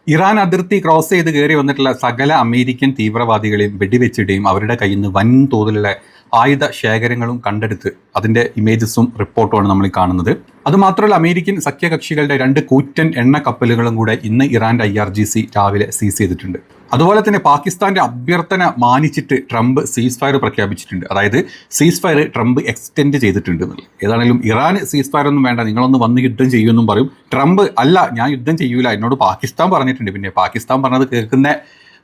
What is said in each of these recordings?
Iran അതിർത്തി cross ചെയ്ത് കയറി വന്നിട്ടുള്ള സകല അമേരിക്കൻ തീവ്രവാദികളെയും വെടിവെച്ചിടുകയും അവരുടെ കയ്യിൽ നിന്ന് വൻതോതിലുള്ള ആയുധ ശേഖരങ്ങളും കണ്ടെടുത്ത് അതിൻ്റെ ഇമേജസും റിപ്പോർട്ടുമാണ് നമ്മൾ കാണുന്നത്. അതുമാത്രമല്ല, അമേരിക്കൻ സഖ്യകക്ഷികളുടെ 2 കൂറ്റൻ എണ്ണ കപ്പലുകളും കൂടെ ഇന്ന് ഇറാന്റെ IRGC രാവിലെ സീസ് ചെയ്തിട്ടുണ്ട്. അതുപോലെ തന്നെ പാകിസ്ഥാന്റെ അഭ്യർത്ഥന മാനിച്ചിട്ട് ട്രംപ് സീസ് ഫയർ പ്രഖ്യാപിച്ചിട്ടുണ്ട്. അതായത് സീസ് ഫയർ ട്രംപ് എക്സ്റ്റെൻഡ് ചെയ്തിട്ടുണ്ട് എന്നുള്ളത്. ഏതാണെങ്കിലും ഇറാൻ സീസ് ഫയർ ഒന്നും വേണ്ട, നിങ്ങളൊന്ന് വന്ന് യുദ്ധം ചെയ്യുമെന്നും പറയും. ട്രംപ് അല്ല, ഞാൻ യുദ്ധം ചെയ്യൂല, എന്നോട് പാകിസ്ഥാൻ പറഞ്ഞിട്ടുണ്ട്. പിന്നെ പാകിസ്ഥാൻ പറഞ്ഞത് കേൾക്കുന്ന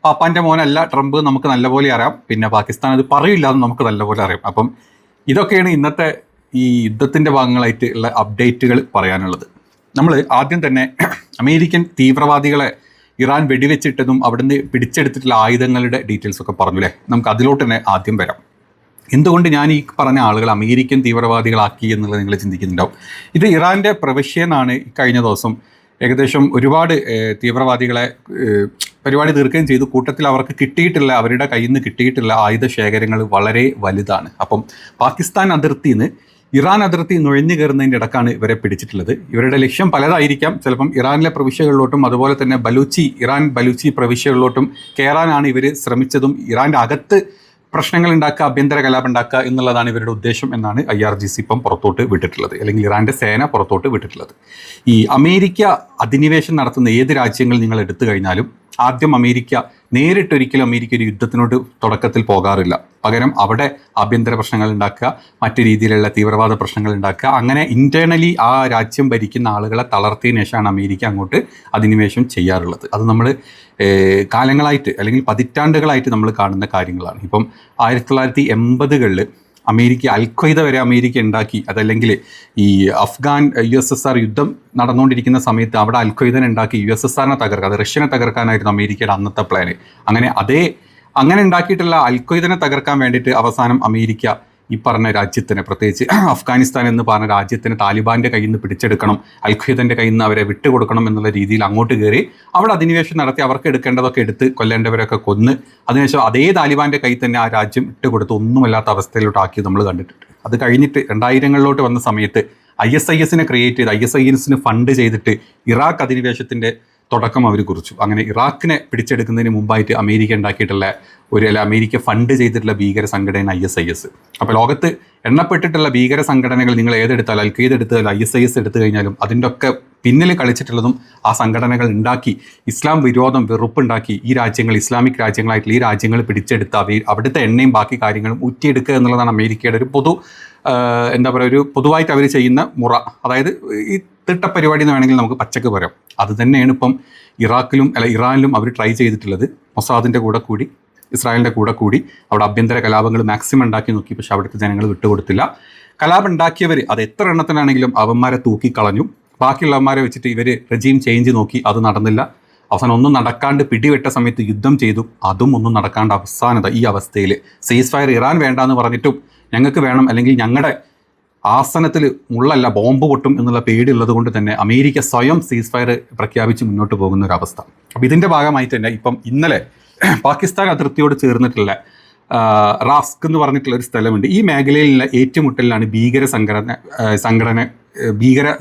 പാപ്പാൻ്റെ മോനല്ല ട്രംപ്, നമുക്ക് നല്ലപോലെ അറിയാം. പിന്നെ പാകിസ്ഥാൻ അത് പറയില്ല എന്ന് നമുക്ക് നല്ലപോലെ അറിയാം. അപ്പം ഇതൊക്കെയാണ് ഇന്നത്തെ ഈ യുദ്ധത്തിൻ്റെ ഭാഗങ്ങളായിട്ട് ഉള്ള അപ്ഡേറ്റുകൾ പറയാനുള്ളത്. നമ്മൾ ആദ്യം തന്നെ അമേരിക്കൻ തീവ്രവാദികളെ ഇറാൻ വെടിവെച്ചിട്ടതും അവിടുന്ന് പിടിച്ചെടുത്തിട്ടുള്ള ആയുധങ്ങളുടെ ഡീറ്റെയിൽസ് ഒക്കെ പറഞ്ഞു അല്ലേ. നമുക്ക് അതിലോട്ട് തന്നെ ആദ്യം വരാം. എന്തുകൊണ്ട് ഞാൻ ഈ പറഞ്ഞ ആളുകൾ അമേരിക്കൻ തീവ്രവാദികളാക്കി എന്നുള്ളത് നിങ്ങൾ ചിന്തിക്കുന്നുണ്ടാവും. ഇത് ഇറാൻ്റെ പ്രവിശ്യന്നാണ് കഴിഞ്ഞ ദിവസം ഏകദേശം ഒരുപാട് തീവ്രവാദികളെ പരിപാടി തീർക്കുകയും ചെയ്തു. കൂട്ടത്തിൽ അവർക്ക് കിട്ടിയിട്ടുള്ള, അവരുടെ കയ്യിൽ നിന്ന് കിട്ടിയിട്ടുള്ള ആയുധ ശേഖരങ്ങൾ വളരെ വലുതാണ്. അപ്പം പാകിസ്ഥാൻ അതിർത്തിയിൽ നിന്ന് ഇറാൻ അതിർത്തി നുഴഞ്ഞു കയറുന്നതിൻ്റെ ഇടക്കാണ് ഇവരെ പിടിച്ചിട്ടുള്ളത്. ഇവരുടെ ലക്ഷ്യം പലതായിരിക്കാം. ചിലപ്പം ഇറാനിലെ പ്രവിശ്യകളിലോട്ടും അതുപോലെ തന്നെ ഇറാൻ ബലൂച്ചി പ്രവിശ്യകളിലോട്ടും കയറാനാണ് ഇവർ ശ്രമിച്ചതും. ഇറാൻ്റെ അകത്ത് പ്രശ്നങ്ങൾ ഉണ്ടാക്കുക, ആഭ്യന്തര കലാപം ഉണ്ടാക്കുക എന്നുള്ളതാണ് ഇവരുടെ ഉദ്ദേശം എന്നാണ് IRGC ഇപ്പം പുറത്തോട്ട് വിട്ടിട്ടുള്ളത്, അല്ലെങ്കിൽ ഇറാൻ്റെ സേന പുറത്തോട്ട് വിട്ടിട്ടുള്ളത്. ഈ അമേരിക്ക അധിനിവേശം നടത്തുന്ന ഏത് രാജ്യങ്ങൾ നിങ്ങൾ എടുത്തു കഴിഞ്ഞാലും ആദ്യം നേരിട്ടൊരിക്കലും അമേരിക്ക ഒരു യുദ്ധത്തിനോട് തുടക്കത്തിൽ പോകാറില്ല. പകരം അവിടെ ആഭ്യന്തര പ്രശ്നങ്ങൾ ഉണ്ടാക്കുക, മറ്റു രീതിയിലുള്ള തീവ്രവാദ പ്രശ്നങ്ങൾ ഉണ്ടാക്കുക, അങ്ങനെ ഇന്റേണലി ആ രാജ്യം ഭരിക്കുന്ന ആളുകളെ തളർത്തിയതിനു ശേഷമാണ് അമേരിക്ക അങ്ങോട്ട് അധിനിവേശം ചെയ്യാറുള്ളത്. അത് നമ്മൾ കാലങ്ങളായിട്ട് അല്ലെങ്കിൽ പതിറ്റാണ്ടുകളായിട്ട് നമ്മൾ കാണുന്ന കാര്യങ്ങളാണ്. ഇപ്പം 1980കളിൽ അമേരിക്ക അൽഖ്വയ്ദ വരെ അമേരിക്ക ഉണ്ടാക്കി. അതല്ലെങ്കിൽ ഈ അഫ്ഗാൻ USSR യുദ്ധം നടന്നുകൊണ്ടിരിക്കുന്ന സമയത്ത് അവിടെ അൽഖ്വയ്ദനെ ഉണ്ടാക്കി USSRനെ തകർക്കുക, അത് റഷ്യനെ തകർക്കാനായിരുന്നു അമേരിക്കയുടെ അന്നത്തെ പ്ലാന്. അങ്ങനെ ഉണ്ടാക്കിയിട്ടുള്ള അൽഖ്വയ്ദനെ തകർക്കാൻ വേണ്ടിയിട്ട് അവസാനം അമേരിക്ക ഈ പറഞ്ഞ രാജ്യത്തിന്, പ്രത്യേകിച്ച് അഫ്ഗാനിസ്ഥാൻ എന്ന് പറഞ്ഞ രാജ്യത്തിന് താലിബാൻ്റെ കയ്യിൽ നിന്ന് പിടിച്ചെടുക്കണം, അൽഖ്വയ്ദൻ്റെ കയ്യിൽ നിന്ന് അവരെ വിട്ടുകൊടുക്കണം എന്നുള്ള രീതിയിൽ അങ്ങോട്ട് കയറി അവിടെ അധിനിവേശം നടത്തി അവർക്ക് എടുക്കേണ്ടതൊക്കെ എടുത്ത് കൊല്ലേണ്ടവരൊക്കെ കൊന്ന് അതിനുശേഷം അതേ താലിബാൻ്റെ കയ്യിൽ തന്നെ ആ രാജ്യം ഇട്ടുകൊടുത്ത് ഒന്നുമല്ലാത്ത അവസ്ഥയിലോട്ട് ആക്കി നമ്മൾ കണ്ടിട്ടുണ്ട്. അത് കഴിഞ്ഞിട്ട് 2000കളിലോട്ട് വന്ന സമയത്ത് ISISനെ ക്രിയേറ്റ് ചെയ്ത് ISISന് ഫണ്ട് ചെയ്തിട്ട് ഇറാഖ് അധിനിവേശത്തിൻ്റെ തുടക്കം അവർ കുറിച്ചു. അങ്ങനെ ഇറാഖിനെ പിടിച്ചെടുക്കുന്നതിന് മുമ്പായിട്ട് അമേരിക്ക ഉണ്ടാക്കിയിട്ടുള്ള അമേരിക്ക ഫണ്ട് ചെയ്തിട്ടുള്ള ഭീകര സംഘടന ISIS. അപ്പോൾ ലോകത്ത് എണ്ണപ്പെട്ടിട്ടുള്ള ഭീകര സംഘടനകൾ നിങ്ങൾ ഏതെടുത്താലും, അൽഖയ്ദ എടുത്താലും ISIS എടുത്തു കഴിഞ്ഞാലും അതിൻ്റെ ഒക്കെ പിന്നിൽ കളിച്ചിട്ടുള്ളതും ആ സംഘടനകൾ ഉണ്ടാക്കി ഇസ്ലാം വിരോധം വെറുപ്പുണ്ടാക്കി ഈ രാജ്യങ്ങൾ, ഇസ്ലാമിക് രാജ്യങ്ങളായിട്ടുള്ള ഈ രാജ്യങ്ങൾ പിടിച്ചെടുത്ത് അവിടുത്തെ എണ്ണയും ബാക്കി കാര്യങ്ങളും ഊറ്റിയെടുക്കുക എന്നുള്ളതാണ് അമേരിക്കയുടെ ഒരു ഒരു പൊതുവായിട്ട് അവർ ചെയ്യുന്ന മുറ. അതായത് ഈ തിട്ടപ്പരിപാടി എന്ന് വേണമെങ്കിൽ നമുക്ക് പച്ചക്ക് പറയാം. അത് തന്നെയാണ് ഇപ്പം ഇറാനിലും അവർ ട്രൈ ചെയ്തിട്ടുള്ളത്. മൊസാദിൻ്റെ കൂടെ കൂടി, ഇസ്രായേലിൻ്റെ കൂടെ കൂടി അവിടെ ആഭ്യന്തര കലാപങ്ങൾ മാക്സിമം ഉണ്ടാക്കി നോക്കി. പക്ഷെ അവിടുത്തെ ജനങ്ങൾ വിട്ടുകൊടുത്തില്ല. കലാപം ഉണ്ടാക്കിയവർ അത് എത്ര എണ്ണത്തിനാണെങ്കിലും അവന്മാരെ തൂക്കിക്കളഞ്ഞു. ബാക്കിയുള്ളവന്മാരെ വെച്ചിട്ട് ഇവർ റെജീം ചേഞ്ച് നോക്കി, അത് നടന്നില്ല. അവസാനം ഒന്നും നടക്കാണ്ട് പിടിവിട്ട സമയത്ത് യുദ്ധം ചെയ്തു, അതും ഒന്നും നടക്കാണ്ട് അവസാനത ഈ അവസ്ഥയിൽ സീസ് ഫയർ ഇറാൻ വേണ്ടാന്ന് പറഞ്ഞിട്ടും ഞങ്ങൾക്ക് വേണം, അല്ലെങ്കിൽ ഞങ്ങളുടെ ആസനത്തിൽ മുള്ളല്ല ബോംബ് പൊട്ടും എന്നുള്ള പേടിയുള്ളത് കൊണ്ട് തന്നെ അമേരിക്ക സ്വയം സീസ് ഫയർ പ്രഖ്യാപിച്ച് മുന്നോട്ട് പോകുന്ന ഒരവസ്ഥ. അപ്പോൾ ഇതിൻ്റെ ഭാഗമായിട്ട് തന്നെ ഇപ്പം ഇന്നലെ പാകിസ്ഥാൻ അതിർത്തിയോട് ചേർന്നിട്ടുള്ള റാസ്ക് എന്ന് പറഞ്ഞിട്ടുള്ള ഒരു സ്ഥലമുണ്ട്. ഈ മേഖലയിലുള്ള ഏറ്റുമുട്ടലിലാണ് ഭീകര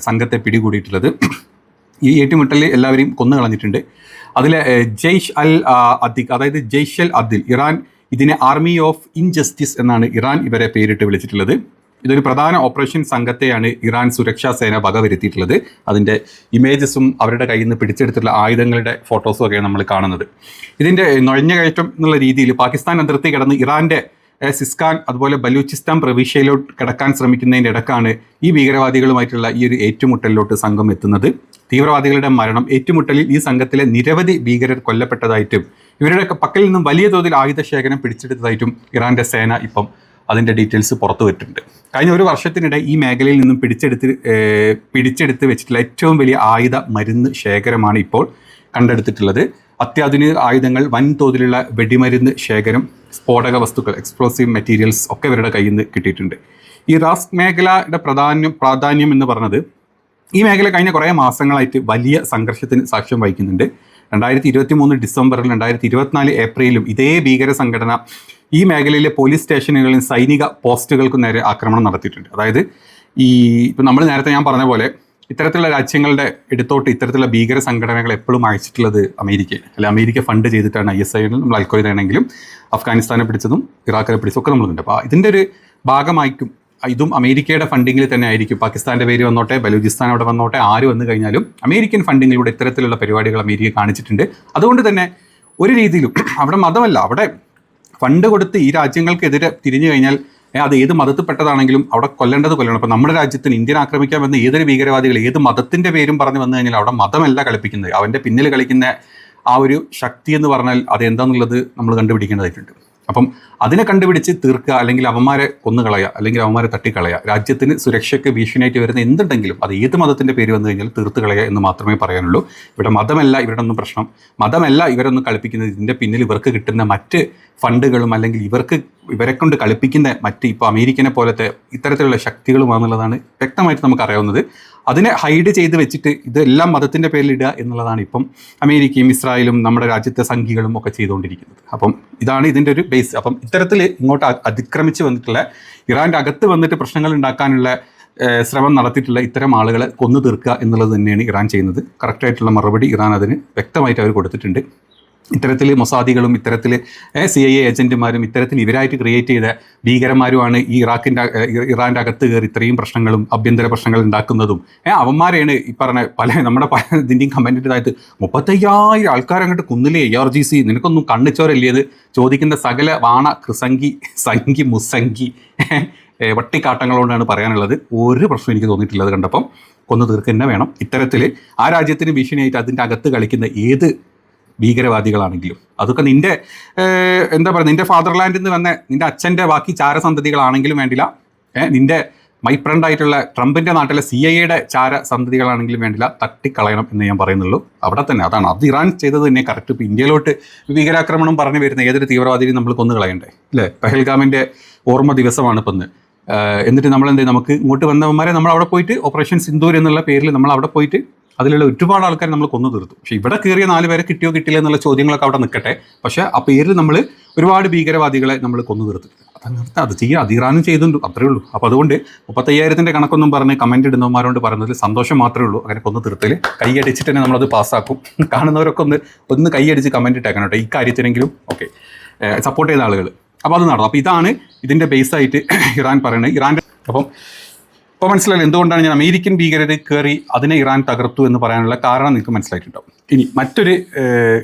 സംഘത്തെ പിടികൂടിയിട്ടുള്ളത്. ഈ ഏറ്റുമുട്ടലിൽ എല്ലാവരെയും കൊന്നു കളഞ്ഞിട്ടുണ്ട്. അതിൽ ജെയ്ഷ് അൽ അദിൽ ഇറാൻ ഇതിനെ ആർമി ഓഫ് ഇൻജസ്റ്റിസ് എന്നാണ് ഇറാൻ ഇവരെ പേരിട്ട് വിളിച്ചിട്ടുള്ളത്. ഇതൊരു പ്രധാന ഓപ്പറേഷൻ സംഘത്തെയാണ് ഇറാൻ സുരക്ഷാ സേന വകവരുത്തിയിട്ടുള്ളത്. അതിൻ്റെ ഇമേജസും അവരുടെ കയ്യിൽ നിന്ന് പിടിച്ചെടുത്തിട്ടുള്ള ആയുധങ്ങളുടെ ഫോട്ടോസും ഒക്കെയാണ് നമ്മൾ കാണുന്നത്. ഇതിൻ്റെ നുഴഞ്ഞുകയറ്റം എന്നുള്ള രീതിയിൽ പാകിസ്ഥാൻ അതിർത്തി കിടന്ന് ഇറാൻ്റെ സിസ്കാൻ അതുപോലെ ബലൂചിസ്ഥാൻ പ്രവിശ്യയിലോട്ട് കിടക്കാൻ ശ്രമിക്കുന്നതിൻ്റെ ഇടക്കാണ് ഈ ഭീകരവാദികളുമായിട്ടുള്ള ഈ ഒരു ഏറ്റുമുട്ടലിലോട്ട് സംഘം എത്തുന്നത്. തീവ്രവാദികളുടെ മരണം, ഏറ്റുമുട്ടലിൽ ഈ സംഘത്തിലെ നിരവധി ഭീകരർ കൊല്ലപ്പെട്ടതായിട്ടും ഇവരുടെ പക്കൽ നിന്നും വലിയ തോതിൽ ആയുധ ശേഖരം പിടിച്ചെടുത്തതായിട്ടും ഇറാൻ്റെ സേന ഇപ്പം അതിൻ്റെ ഡീറ്റെയിൽസ് പുറത്തു വിട്ടിട്ടുണ്ട്. കഴിഞ്ഞ ഒരു വർഷത്തിനിടെ ഈ മേഖലയിൽ നിന്നും പിടിച്ചെടുത്ത് വെച്ചിട്ടുള്ള ഏറ്റവും വലിയ മരുന്ന് ശേഖരമാണ് ഇപ്പോൾ കണ്ടെടുത്തിട്ടുള്ളത്. അത്യാധുനിക ആയുധങ്ങൾ, വൻതോതിലുള്ള വെടിമരുന്ന് ശേഖരം, സ്ഫോടക വസ്തുക്കൾ, എക്സ്പ്ലോസീവ് മെറ്റീരിയൽസ് ഒക്കെ ഇവരുടെ കയ്യിൽ നിന്ന് കിട്ടിയിട്ടുണ്ട്. ഈ റാസ്ക് മേഖലയുടെ പ്രാധാന്യം എന്ന് പറഞ്ഞത് ഈ മേഖല കഴിഞ്ഞ കുറേ മാസങ്ങളായിട്ട് വലിയ സംഘർഷത്തിന് സാക്ഷ്യം വഹിക്കുന്നുണ്ട്. 2023 ഡിസംബറിലും 2024 ഏപ്രിലും ഇതേ ഭീകര സംഘടന ഈ മേഖലയിലെ പോലീസ് സ്റ്റേഷനുകളിലും സൈനിക പോസ്റ്റുകൾക്കും നേരെ ആക്രമണം നടത്തിയിട്ടുണ്ട്. അതായത് ഇപ്പം നമ്മൾ നേരത്തെ ഞാൻ പറഞ്ഞ പോലെ ഇത്തരത്തിലുള്ള രാജ്യങ്ങളുടെ എടുത്തോട്ട് ഇത്തരത്തിലുള്ള ഭീകര സംഘടനകൾ എപ്പോഴും അയച്ചിട്ടുള്ളത് അമേരിക്കയാണ്. അല്ലെ അമേരിക്ക ഫണ്ട് ചെയ്തിട്ടാണ് ISI നമ്മൾ അൽഖ്വയ്ദ ആണെങ്കിലും അഫ്ഗാനിസ്ഥാനെ പിടിച്ചതും ഇറാഖിനെ പിടിച്ചതും ഒക്കെ നമ്മളുണ്ട്. അപ്പോൾ ഇതിൻ്റെ ഒരു ഭാഗമായിട്ടും ഇതും അമേരിക്കയുടെ ഫണ്ടിങ്ങിൽ തന്നെ ആയിരിക്കും. പാകിസ്ഥാൻ്റെ പേര് വന്നോട്ടെ, ബലൂചിസ്ഥാൻ അവിടെ വന്നോട്ടെ, ആര് വന്നു കഴിഞ്ഞാലും അമേരിക്കൻ ഫണ്ടിങ്ങിലൂടെ ഇത്തരത്തിലുള്ള പരിപാടികൾ അമേരിക്ക കാണിച്ചിട്ടുണ്ട്. അതുകൊണ്ട് തന്നെ ഒരു രീതിയിലും അവിടെ മതമല്ല, അവിടെ ഫണ്ട് കൊടുത്ത് ഈ രാജ്യങ്ങൾക്കെതിരെ തിരിഞ്ഞു കഴിഞ്ഞാൽ അത് ഏത് മതത്തിൽപ്പെട്ടതാണെങ്കിലും അവിടെ കൊല്ലേണ്ടത് കൊല്ലണം. അപ്പോൾ നമ്മുടെ രാജ്യത്തിന് ഇന്ത്യൻ ആക്രമിക്കാൻ വന്ന ഏതൊരു ഭീകരവാദികൾ ഏത് മതത്തിൻ്റെ പേരും പറഞ്ഞു വന്നു കഴിഞ്ഞാൽ അവിടെ മതമല്ല കളിപ്പിക്കുന്നത്. അവൻ്റെ പിന്നിൽ കളിക്കുന്ന ആ ഒരു ശക്തി എന്ന് പറഞ്ഞാൽ അത് എന്താണെന്നുള്ളത് നമ്മൾ കണ്ടുപിടിക്കേണ്ടതായിട്ടുണ്ട്. അപ്പം അതിനെ കണ്ടുപിടിച്ച് തീർക്കുക, അല്ലെങ്കിൽ അവന്മാരെ കൊന്നുകളയുക, അല്ലെങ്കിൽ അവന്മാരെ തട്ടിക്കളയുക. രാജ്യത്തിന് സുരക്ഷയ്ക്ക് ഭീഷണിയായിട്ട് വരുന്ന എന്തുണ്ടെങ്കിലും അത് ഏത് മതത്തിൻ്റെ പേര് വന്നു കഴിഞ്ഞാൽ തീർത്ത് കളയുക എന്ന് മാത്രമേ പറയാനുള്ളൂ. ഇവിടെ മതമല്ല ഇവരുടെ ഒന്നും പ്രശ്നം, മതമല്ല ഇവരൊന്നും കളിപ്പിക്കുന്നത്. ഇതിൻ്റെ പിന്നിൽ ഇവർക്ക് കിട്ടുന്ന മറ്റ് ഫണ്ടുകളും അല്ലെങ്കിൽ ഇവരെ കൊണ്ട് കളിപ്പിക്കുന്ന മറ്റ് ഇപ്പോൾ അമേരിക്കനെ പോലത്തെ ഇത്തരത്തിലുള്ള ശക്തികളുമാണെന്നുള്ളതാണ് വ്യക്തമായിട്ട് നമുക്കറിയാവുന്നത്. അതിനെ ഹൈഡ് ചെയ്ത് വെച്ചിട്ട് ഇതെല്ലാം മതത്തിൻ്റെ പേരിൽ ഇടുക എന്നുള്ളതാണ് ഇപ്പം അമേരിക്കയും ഇസ്രായേലും നമ്മുടെ രാജ്യത്തെ സംഘികളും ഒക്കെ ചെയ്തുകൊണ്ടിരിക്കുന്നത്. അപ്പം ഇതാണ് ഇതിൻ്റെ ഒരു ബേസ്. അപ്പം ഇത്തരത്തിൽ ഇങ്ങോട്ട് അതിക്രമിച്ച് വന്നിട്ടുള്ള ഇറാൻ്റെ അകത്ത് വന്നിട്ട് പ്രശ്നങ്ങൾ ഉണ്ടാക്കാനുള്ള ശ്രമം നടത്തിയിട്ടുള്ള ഇത്തരം ആളുകളെ കൊന്നു തീർക്കുക എന്നുള്ളത് തന്നെയാണ് ഇറാൻ ചെയ്യുന്നത്. കറക്റ്റായിട്ടുള്ള മറുപടി ഇറാൻ അതിന് വ്യക്തമായിട്ട് അവർ കൊടുത്തിട്ടുണ്ട്. ഇത്തരത്തിൽ മൊസാദികളും ഇത്തരത്തിൽ CIA ഏജൻറ്റുമാരും ഇത്തരത്തിൽ ഇവരായിട്ട് ക്രിയേറ്റ് ചെയ്ത ഭീകരന്മാരുമാണ് ഈ ഇറാൻ്റെ അകത്ത് കയറി ഇത്രയും പ്രശ്നങ്ങളും ആഭ്യന്തര പ്രശ്നങ്ങൾ ഉണ്ടാക്കുന്നതും. അവന്മാരെയാണ് ഈ പറഞ്ഞ നമ്മുടെ ഇതിൻ്റെയും കമൻറ്റിൻ്റെതായിട്ട് 35,000 ആൾക്കാരങ്ങോട്ട് കുന്നിലെ ARGC നിനക്കൊന്നും കണ്ണിച്ചോരല്ലേത് ചോദിക്കുന്ന സകല വാണ സംഖി മുസങ്കി വട്ടിക്കാട്ടങ്ങളോടാണ് പറയാനുള്ളത്. ഒരു പ്രശ്നം എനിക്ക് തോന്നിയിട്ടില്ല. അത് കണ്ടപ്പം കൊന്നു തീർക്കുക തന്നെ വേണം. ഇത്തരത്തിൽ ആ രാജ്യത്തിന് ഭീഷണിയായിട്ട് അതിൻ്റെ അകത്ത് കളിക്കുന്ന ഏത് ഭീകരവാദികളാണെങ്കിലും അതൊക്കെ നിൻ്റെ എന്താ പറയുക, നിൻ്റെ ഫാദർലാൻഡിൽ നിന്ന് വന്ന നിൻ്റെ അച്ഛൻ്റെ ബാക്കി ചാരസന്തതികളാണെങ്കിലും വേണ്ടില്ല, നിൻ്റെ മൈപ്രണ്ടായിട്ടുള്ള ട്രംപിൻ്റെ നാട്ടിലെ CIA ചാരസന്തതികളാണെങ്കിലും വേണ്ടില്ല, തട്ടിക്കളയണം എന്ന് ഞാൻ പറയുന്നുള്ളൂ. അവിടെ തന്നെ അതാണ് അത് ഇറാൻ ചെയ്തത് തന്നെ കറക്റ്റ്. ഇപ്പോൾ ഇന്ത്യയിലോട്ട് ഭീകരാക്രമണം പറഞ്ഞു വരുന്ന ഏതൊരു തീവ്രവാദിയും നമ്മൾ കൊന്നു കളയണ്ടേ അല്ലേ? പെഹൽഗാമിൻ്റെ ഓർമ്മ ദിവസമാണ് ഇപ്പം ഇന്ന്. എന്നിട്ട് നമ്മളെന്ത് നമുക്ക് ഇങ്ങോട്ട് വന്നവന്മാരെ നമ്മൾ അവിടെ പോയിട്ട് ഓപ്പറേഷൻ സിന്ദൂർ എന്നുള്ള പേരിൽ നമ്മൾ അവിടെ പോയിട്ട് അതിലുള്ള ഒരുപാട് ആൾക്കാർ നമ്മൾ കൊന്നു തീർത്തു. പക്ഷേ ഇവിടെ കയറിയ 4 പേരെ കിട്ടിയോ കിട്ടില്ല എന്നുള്ള ചോദ്യങ്ങളൊക്കെ അവിടെ നിൽക്കട്ടെ. പക്ഷേ ആ പേരിൽ നമ്മൾ ഒരുപാട് ഭീകരവാദികളെ നമ്മൾ കൊന്നു തീർത്തു. അതങ്ങനത്തെ അത് ചെയ്യുക, അത് ഇറാനും ചെയ്തുണ്ട്, അത്രയേ ഉള്ളൂ. അപ്പോൾ അതുകൊണ്ട് 35,000 കണക്കൊന്നും പറഞ്ഞ് കമൻറ്റ് ഇടുന്നവന്മാരോട് പറയുന്നതിൽ സന്തോഷം മാത്രമേ ഉള്ളൂ. അങ്ങനെ കൊന്നു തീർത്തൽ കൈയടിച്ചിട്ട് തന്നെ നമ്മളത് പാസ്സാക്കും. കാണുന്നവരൊക്കെ ഒന്ന് കൈയടിച്ച് കമൻറ്റ് ഇട്ടേക്കണം കേട്ടോ, ഈ കാര്യത്തിനെങ്കിലും ഓക്കെ സപ്പോർട്ട് ചെയ്ത ആളുകൾ. അപ്പോൾ അത് നടന്നു. അപ്പോൾ ഇതാണ് ഇതിൻ്റെ ബേസായിട്ട് ഇറാൻ പറയുന്നത്. ഇറാൻ്റെ അപ്പോൾ ഇപ്പോൾ മനസ്സിലായില്ല എന്തുകൊണ്ടാണ് ഞാൻ അമേരിക്കൻ ഭീകരർ കയറി അതിനെ ഇറാൻ തകർത്തു എന്ന് പറയാനുള്ള കാരണം നിങ്ങൾക്ക് മനസ്സിലായിട്ടുണ്ടാവും. ഇനി മറ്റൊരു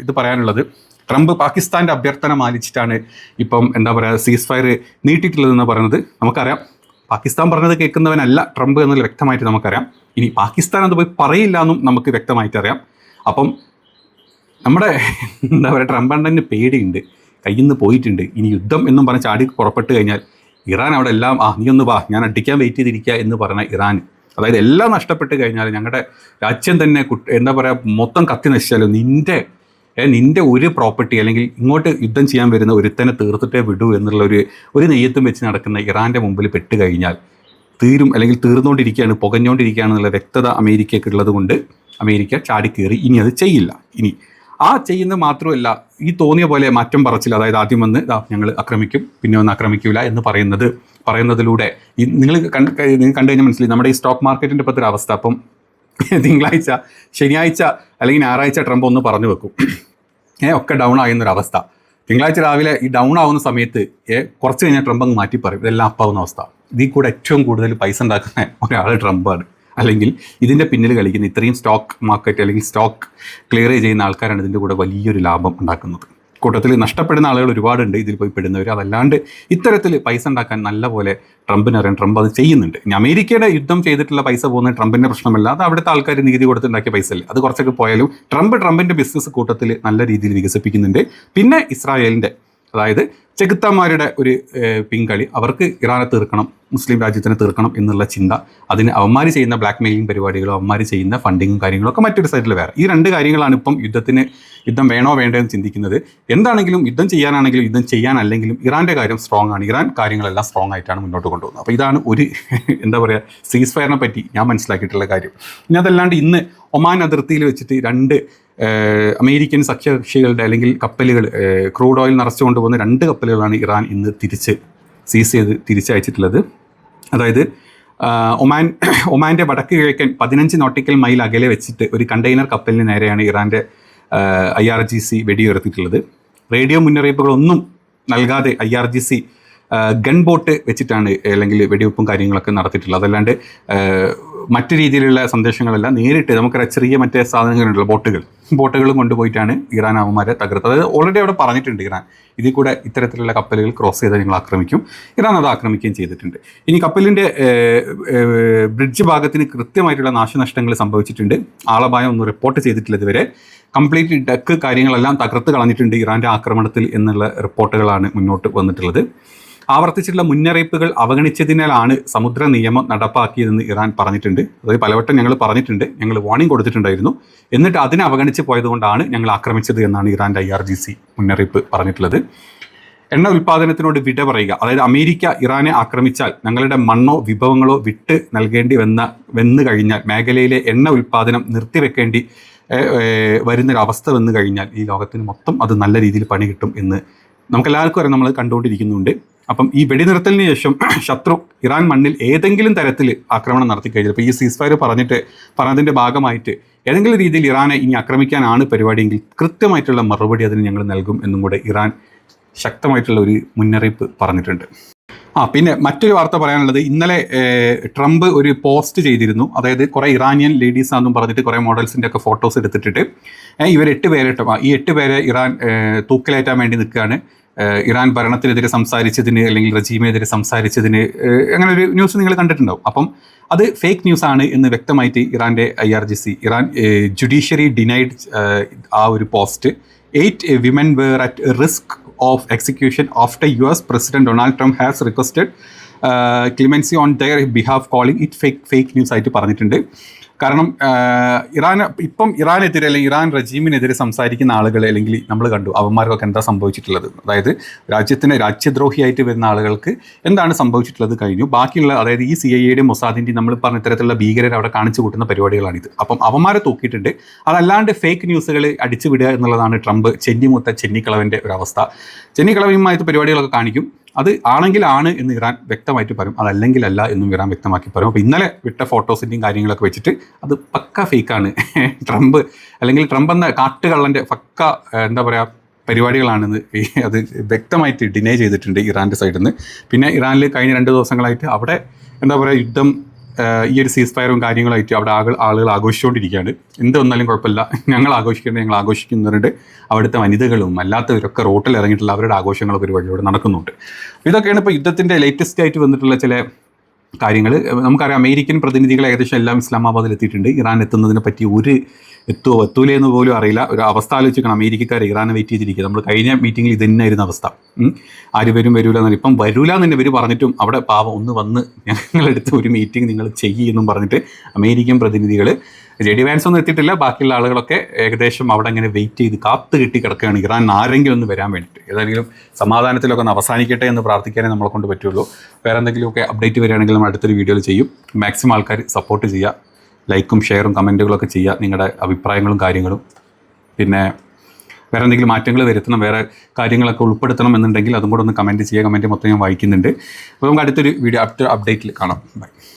ഇത് പറയാനുള്ളത്, ട്രംപ് പാകിസ്ഥാൻ്റെ അഭ്യർത്ഥന മാനിച്ചിട്ടാണ് ഇപ്പം എന്താ പറയുക സീസ് ഫയർ നീട്ടിയിട്ടുള്ളതെന്ന് പറയുന്നത് നമുക്കറിയാം. പാകിസ്ഥാൻ പറഞ്ഞത് കേൾക്കുന്നവനല്ല ട്രംപ് എന്നുള്ള വ്യക്തമായിട്ട് നമുക്കറിയാം. ഇനി പാകിസ്ഥാൻ അത് പോയി പറയില്ല എന്നും നമുക്ക് വ്യക്തമായിട്ട് അറിയാം. അപ്പം നമ്മുടെ എന്താ പറയുക ട്രംപ് അണ്ണന് പേടിയുണ്ട്, കയ്യിൽ നിന്ന് പോയിട്ടുണ്ട്. ഇനി യുദ്ധം എന്നും പറഞ്ഞ് ചാടി പുറപ്പെട്ട് കഴിഞ്ഞാൽ ഇറാൻ അവിടെ എല്ലാം നീ ഒന്ന് വാ ഞാൻ അടിക്കാൻ വെയിറ്റ് ചെയ്തിരിക്കുക എന്ന് പറഞ്ഞ ഇറാൻ, അതായത് എല്ലാം നഷ്ടപ്പെട്ട് കഴിഞ്ഞാൽ ഞങ്ങളുടെ രാജ്യം തന്നെ എന്താ പറയുക മൊത്തം കത്തി നശിച്ചാലും നിൻ്റെ ഒരു പ്രോപ്പർട്ടി അല്ലെങ്കിൽ ഇങ്ങോട്ട് യുദ്ധം ചെയ്യാൻ വരുന്ന ഒരുത്തനെ തീർത്തിട്ടേ വിടൂ എന്നുള്ള ഒരു നെയ്യത്തും വെച്ച് നടക്കുന്ന ഇറാൻ്റെ മുമ്പിൽ പെട്ട് കഴിഞ്ഞാൽ തീരും, അല്ലെങ്കിൽ തീർന്നുകൊണ്ടിരിക്കുകയാണ്, പുകഞ്ഞുകൊണ്ടിരിക്കുകയാണെന്നുള്ള വ്യക്തത അമേരിക്കയ്ക്കുള്ളത് കൊണ്ട് അമേരിക്ക ചാടിക്കേറി ഇനി അത് ചെയ്യില്ല. ഇനി ആ ചെയ്യുന്നത് മാത്രമല്ല, ഈ തോന്നിയ പോലെ മാറ്റം പറച്ചില്ല, അതായത് ആദ്യം വന്ന് ഞങ്ങൾ ആക്രമിക്കും പിന്നെ വന്ന് ആക്രമിക്കില്ല എന്ന് പറയുന്നതിലൂടെ നിങ്ങൾ കണ്ടു കഴിഞ്ഞാൽ മനസ്സിലായി നമ്മുടെ ഈ സ്റ്റോക്ക് മാർക്കറ്റിൻ്റെ ഇപ്പോഴത്തെ അവസ്ഥ. അപ്പം തിങ്കളാഴ്ച ശനിയാഴ്ച അല്ലെങ്കിൽ ഞായറാഴ്ച ട്രംപ് ഒന്ന് പറഞ്ഞു വെക്കും ഒക്കെ ഡൗൺ ആകുന്നൊരവസ്ഥ. തിങ്കളാഴ്ച രാവിലെ ഈ ഡൗൺ ആവുന്ന സമയത്ത് കുറച്ച് കഴിഞ്ഞാൽ ട്രംപ് അങ്ങ് മാറ്റി പറയും, ഇതെല്ലാം അപ്പാവുന്ന അവസ്ഥ. ഇതിൽ കൂടെ ഏറ്റവും കൂടുതൽ പൈസ ഉണ്ടാക്കുന്ന ഒരാൾ ട്രംപാണ്. അല്ലെങ്കിൽ ഇതിൻ്റെ പിന്നിൽ കളിക്കുന്ന ഇത്രയും സ്റ്റോക്ക് മാർക്കറ്റ് അല്ലെങ്കിൽ സ്റ്റോക്ക് ക്ലിയർ ചെയ്യുന്ന ആൾക്കാരാണ് ഇതിൻ്റെ കൂടെ വലിയൊരു ലാഭം ഉണ്ടാക്കുന്നത്. കൂട്ടത്തിൽ നഷ്ടപ്പെടുന്ന ആളുകൾ ഒരുപാടുണ്ട്, ഇതിൽ പോയി പെടുന്നവർ. അതല്ലാണ്ട് ഇത്തരത്തിൽ പൈസ ഉണ്ടാക്കാൻ നല്ല പോലെ ട്രംപിനറിയാം, ട്രംപ് അത് ചെയ്യുന്നുണ്ട്. ഇനി അമേരിക്കയുടെ യുദ്ധം ചെയ്തിട്ടുള്ള പൈസ പോകുന്നത് ട്രംപിൻ്റെ പ്രശ്നമല്ല, അത് അവിടുത്തെ ആൾക്കാർ നികുതി കൊടുത്തുണ്ടാക്കിയ പൈസ അല്ലേ, അത് കുറച്ചൊക്കെ പോയാലും ട്രംപിൻ്റെ ബിസിനസ് കൂട്ടത്തിൽ നല്ല രീതിയിൽ വികസിപ്പിക്കുന്നുണ്ട്. പിന്നെ ഇസ്രായേലിൻ്റെ അതായത് ചെകുത്താന്മാരുടെ ഒരു പിൻകളി, അവർക്ക് ഇറാനെ തീർക്കണം, മുസ്ലിം രാജ്യത്തിനെ തീർക്കണം എന്നുള്ള ചിന്ത, അതിന് അവന്മാർ ചെയ്യുന്ന ബ്ലാക്ക് മെയിലിംഗ് പരിപാടികളും അവന്മാർ ചെയ്യുന്ന ഫണ്ടിങ്ങും കാര്യങ്ങളൊക്കെ മറ്റൊരു സൈഡിൽ വേറെ. ഈ 2 കാര്യങ്ങളാണ് ഇപ്പം യുദ്ധം വേണോ വേണ്ടോ എന്ന് ചിന്തിക്കുന്നത്. എന്താണെങ്കിലും യുദ്ധം ചെയ്യാനാണെങ്കിലും യുദ്ധം ചെയ്യാനല്ലെങ്കിലും ഇറാൻ്റെ കാര്യം സ്ട്രോങ് ആണ്. ഇറാൻ കാര്യങ്ങളെല്ലാം സ്ട്രോങ് ആയിട്ടാണ് മുന്നോട്ട് കൊണ്ടുപോകുന്നത്. അപ്പോൾ ഇതാണ് ഒരു എന്താ പറയുക സീസ് ഫയറിനെ പറ്റി ഞാൻ മനസ്സിലാക്കിയിട്ടുള്ള കാര്യം. ഇനി അതല്ലാണ്ട് ഇന്ന് ഒമാൻ അതിർത്തിയിൽ വെച്ചിട്ട് 2 അമേരിക്കൻ സഖ്യകക്ഷികളുടെ അല്ലെങ്കിൽ കപ്പലുകൾ ക്രൂഡ് ഓയിൽ നിറച്ചു കൊണ്ടുപോകുന്ന 2 കപ്പലുകളാണ് ഇറാൻ ഇന്ന് സീസ് ചെയ്ത് തിരിച്ചയച്ചിട്ടുള്ളത്. അതായത് ഒമാൻ്റെ വടക്ക് കിഴക്കൻ 15 നോട്ടിക്കൽ മൈൽ അകലെ വെച്ചിട്ട് ഒരു കണ്ടെയ്നർ കപ്പലിന് നേരെയാണ് ഇറാൻ്റെ IRGC വെടിയുയർത്തിയിട്ടുള്ളത്. റേഡിയോ മുന്നറിയിപ്പുകളൊന്നും നൽകാതെ IRGC ഗൺ ബോട്ട് വെച്ചിട്ടാണ് അല്ലെങ്കിൽ വെടിവെപ്പും കാര്യങ്ങളൊക്കെ നടത്തിയിട്ടുള്ളത്. അതല്ലാണ്ട് മറ്റു രീതിയിലുള്ള സന്ദേശങ്ങളല്ല, നേരിട്ട് നമുക്കറിയാം ചെറിയ മറ്റേ സാധനങ്ങളുണ്ടല്ലോ, ബോട്ടുകളും കൊണ്ടുപോയിട്ടാണ് ഇറാൻ അവന്മാരെ തകർത്തത്. അതായത് ഓൾറെഡി അവിടെ പറഞ്ഞിട്ടുണ്ട് ഇറാൻ ഇതിൽ കൂടെ ഇത്തരത്തിലുള്ള കപ്പലുകൾ ക്രോസ് ചെയ്താൽ ഞങ്ങൾ ആക്രമിക്കും. ഇറാൻ അത് ആക്രമിക്കുകയും ചെയ്തിട്ടുണ്ട്. ഇനി കപ്പലിൻ്റെ ബ്രിഡ്ജ് ഭാഗത്തിന് കൃത്യമായിട്ടുള്ള നാശനഷ്ടങ്ങൾ സംഭവിച്ചിട്ടുണ്ട്. ആളപായം ഒന്നും റിപ്പോർട്ട് ചെയ്തിട്ടില്ല ഇതുവരെ. കംപ്ലീറ്റ് ഡെക്ക് കാര്യങ്ങളെല്ലാം തകർത്ത് കളഞ്ഞിട്ടുണ്ട് ഇറാൻ്റെ ആക്രമണത്തിൽ എന്നുള്ള റിപ്പോർട്ടുകളാണ് മുന്നോട്ട് വന്നിട്ടുള്ളത്. ആവർത്തിച്ചിട്ടുള്ള മുന്നറിയിപ്പുകൾ അവഗണിച്ചതിനാലാണ് സമുദ്ര നിയമം നടപ്പാക്കിയതെന്ന് ഇറാൻ പറഞ്ഞിട്ടുണ്ട്. അതായത് പലവട്ടം ഞങ്ങൾ പറഞ്ഞിട്ടുണ്ട്, ഞങ്ങൾ വാർണിംഗ് കൊടുത്തിട്ടുണ്ടായിരുന്നു, എന്നിട്ട് അതിനെ അവഗണിച്ച് പോയതുകൊണ്ടാണ് ഞങ്ങൾ ആക്രമിച്ചത് എന്നാണ് ഇറാൻ്റെ IRGC മുന്നറിയിപ്പ് പറഞ്ഞിട്ടുള്ളത്. എണ്ണ ഉൽപ്പാദനത്തിനോട് വിട പറയുക, അതായത് അമേരിക്ക ഇറാനെ ആക്രമിച്ചാൽ ഞങ്ങളുടെ മണ്ണോ വിഭവങ്ങളോ വിട്ട് നൽകേണ്ടി വന്നു കഴിഞ്ഞാൽ, മേഖലയിലെ എണ്ണ ഉൽപ്പാദനം നിർത്തിവെക്കേണ്ടി വരുന്നൊരവസ്ഥ വന്നു കഴിഞ്ഞാൽ ഈ ലോകത്തിന് മൊത്തം അത് നല്ല രീതിയിൽ പണി കിട്ടും എന്ന് നമുക്കെല്ലാവർക്കും അറിയാം, നമ്മൾ കണ്ടുകൊണ്ടിരിക്കുന്നുണ്ട്. അപ്പം ഈ വെടിനിർത്തലിന് ശേഷം ശത്രു ഇറാൻ മണ്ണിൽ ഏതെങ്കിലും തരത്തിൽ ആക്രമണം നടത്തി കഴിഞ്ഞാൽ, ഇപ്പോൾ ഈ സീസ്ഫയർ പറഞ്ഞതിൻ്റെ ഭാഗമായിട്ട് ഏതെങ്കിലും രീതിയിൽ ഇറാനെ ഇനി ആക്രമിക്കാനാണ് പരിപാടിയെങ്കിൽ കൃത്യമായിട്ടുള്ള മറുപടി അതിന് ഞങ്ങൾ നൽകും എന്നും കൂടെ ഇറാൻ ശക്തമായിട്ടുള്ള ഒരു മുന്നറിയിപ്പ് പറഞ്ഞിട്ടുണ്ട്. പിന്നെ മറ്റൊരു വാർത്ത പറയാനുള്ളത്, ഇന്നലെ ട്രംപ് ഒരു പോസ്റ്റ് ചെയ്തിരുന്നു. അതായത് കുറേ ഇറാനിയൻ ലേഡീസ് ആണെന്നും പറഞ്ഞിട്ട് കുറേ മോഡൽസിൻ്റെ ഒക്കെ ഫോട്ടോസ് എടുത്തിട്ടിട്ട് ഇവർ 8 പേരിട്ട് ഈ 8 പേരെ ഇറാൻ തൂക്കിലേറ്റാൻ വേണ്ടി നിൽക്കുകയാണ്. ഇറാൻ ഭരണത്തിനെതിരെ സംസാരിച്ചതിന് അല്ലെങ്കിൽ റജീമിനെതിരെ സംസാരിച്ചതിന് അങ്ങനെ ഒരു ന്യൂസ് നിങ്ങൾ കണ്ടിട്ടുണ്ടാവും. അപ്പം അത് ഫേക്ക് ന്യൂസ് ആണ് എന്ന് വ്യക്തമായിട്ട് ഇറാൻ്റെ IRGC, ഇറാൻ ജുഡീഷ്യറി ഡിനൈഡ് ആ ഒരു post. 8 women were at risk of execution after US President Donald Trump has requested clemency on their behalf, calling it fake news ആയിട്ട് പറഞ്ഞിട്ടുണ്ട്. കാരണം ഇറാനെതിരെ അല്ലെങ്കിൽ ഇറാൻ റജീമിനെതിരെ സംസാരിക്കുന്ന ആളുകൾ അല്ലെങ്കിൽ നമ്മൾ കണ്ടു അവന്മാർക്കൊക്കെ എന്താ സംഭവിച്ചിട്ടുള്ളത്. അതായത് രാജ്യദ്രോഹിയായിട്ട് വരുന്ന ആളുകൾക്ക് എന്താണ് സംഭവിച്ചിട്ടുള്ളത് കഴിഞ്ഞു. ബാക്കിയുള്ള അതായത് ഈ CIAയുടെയും മൊസാദിൻ്റെയും നമ്മൾ പറഞ്ഞ ഇത്തരത്തിലുള്ള ഭീകരർ അവിടെ കാണിച്ചു കൂട്ടുന്ന പരിപാടികളാണിത്. അപ്പം അവന്മാരെ തൂക്കിയിട്ടുണ്ട്. അതല്ലാണ്ട് ഫേക്ക് ന്യൂസുകൾ അടിച്ചുവിടുക എന്നുള്ളതാണ് ട്രംപ് ചെന്നിമൂത്ത ചെന്നിക്കളവൻ്റെ ഒരവസ്ഥ. ചെന്നിക്കളവയുമായിട്ട് പരിപാടികളൊക്കെ കാണിക്കും. അത് ആണെങ്കിൽ ആണ് എന്ന് ഇറാൻ വ്യക്തമായിട്ട് പറയും, അതല്ലെങ്കിൽ അല്ല എന്നും ഇറാൻ വ്യക്തമാക്കി പറയും. അപ്പോൾ ഇന്നലെ വിട്ട ഫോട്ടോസിൻ്റെയും കാര്യങ്ങളൊക്കെ വെച്ചിട്ട് അത് പക്ക ഫേക്കാണ്. ട്രംപ് എന്ന കാട്ടുകള്ളൻ്റെ പക്ക എന്താ പറയുക പരിപാടികളാണെന്ന് അത് വ്യക്തമായിട്ട് ഡിനൈ ചെയ്തിട്ടുണ്ട് ഇറാൻ്റെ സൈഡിൽ നിന്ന്. പിന്നെ ഇറാനിൽ കഴിഞ്ഞ 2 ദിവസങ്ങളായിട്ട് അവിടെ എന്താ പറയുക യുദ്ധം, ഈ ഒരു സീസ്ഫയറും കാര്യങ്ങളായിട്ട് അവിടെ ആളുകൾ ആഘോഷിച്ചുകൊണ്ടിരിക്കുകയാണ്. എന്ത് വന്നാലും കുഴപ്പമില്ല, ഞങ്ങൾ ആഘോഷിക്കുന്നവരുണ്ട്. അവിടുത്തെ വനിതകളും അല്ലാത്തവരൊക്കെ റോട്ടിൽ ഇറങ്ങിയിട്ടുള്ള അവരുടെ ആഘോഷങ്ങളൊക്കെ ഒരു വഴിയോടെ നടക്കുന്നുണ്ട്. ഇതൊക്കെയാണ് ഇപ്പോൾ യുദ്ധത്തിൻ്റെ ലേറ്റസ്റ്റ് ആയിട്ട് വന്നിട്ടുള്ള ചില കാര്യങ്ങൾ. നമുക്കറിയാം അമേരിക്കൻ പ്രതിനിധികൾ ഏകദേശം എല്ലാം ഇസ്ലാമാബാദിൽ എത്തിയിട്ടുണ്ട്. ഇറാൻ എത്തുന്നതിനെ പറ്റി എത്തൂലെന്ന് പോലും അറിയില്ല. ഒരു അവസ്ഥ ആലോചിക്കണം, അമേരിക്കക്കാർ ഇറാനെ വെയിറ്റ് ചെയ്തിരിക്കുക. നമ്മൾ കഴിഞ്ഞ മീറ്റിങ്ങിൽ ഇത് തന്നെയായിരുന്നു അവസ്ഥ. ആര് വരൂല എന്ന്. ഇപ്പം വരൂല എന്ന് ഇവർ പറഞ്ഞിട്ടും അവിടെ പാവം ഒന്ന് വന്ന് ഞങ്ങളെടുത്ത് ഒരു മീറ്റിംഗ് നിങ്ങൾ ചെയ്യുമെന്നും പറഞ്ഞിട്ട് അമേരിക്കൻ പ്രതിനിധികൾ, JD Vance ഒന്നും എത്തിയിട്ടില്ല, ബാക്കിയുള്ള ആളുകളൊക്കെ ഏകദേശം അവിടെ അങ്ങനെ വെയിറ്റ് ചെയ്ത് കാത്തു കിട്ടി കിടക്കുകയാണ് ഇറാൻ ആരെങ്കിലും ഒന്ന് വരാൻ വേണ്ടിയിട്ട്. ഏതെങ്കിലും സമാധാനത്തിലൊക്കെ ഒന്ന് അവസാനിക്കട്ടെ എന്ന് പ്രാർത്ഥിക്കാനേ നമ്മളെ കൊണ്ട് പറ്റുള്ളൂ. വേറെ എന്തെങ്കിലുമൊക്കെ അപ്ഡേറ്റ് വരികയാണെങ്കിൽ നമ്മൾ അടുത്തൊരു വീഡിയോയിൽ ചെയ്യും. മാക്സിമം ആൾക്കാർ സപ്പോർട്ട് ചെയ്യുക, ലൈക്കും ഷെയറും കമൻറ്റുകളൊക്കെ ചെയ്യുക, നിങ്ങളുടെ അഭിപ്രായങ്ങളും കാര്യങ്ങളും. പിന്നെ വേറെ എന്തെങ്കിലും മാറ്റങ്ങൾ വരുത്തണം, വേറെ കാര്യങ്ങളൊക്കെ ഉൾപ്പെടുത്തണം എന്നുണ്ടെങ്കിൽ അതും കൂടെ ഒന്ന് കമൻറ്റ് ചെയ്യുക. കമൻറ്റ് മൊത്തം ഞാൻ വായിക്കുന്നുണ്ട്. അപ്പോൾ നമുക്ക് അടുത്തൊരു വീഡിയോ അപ്ഡേറ്റിൽ കാണാം. ബൈ.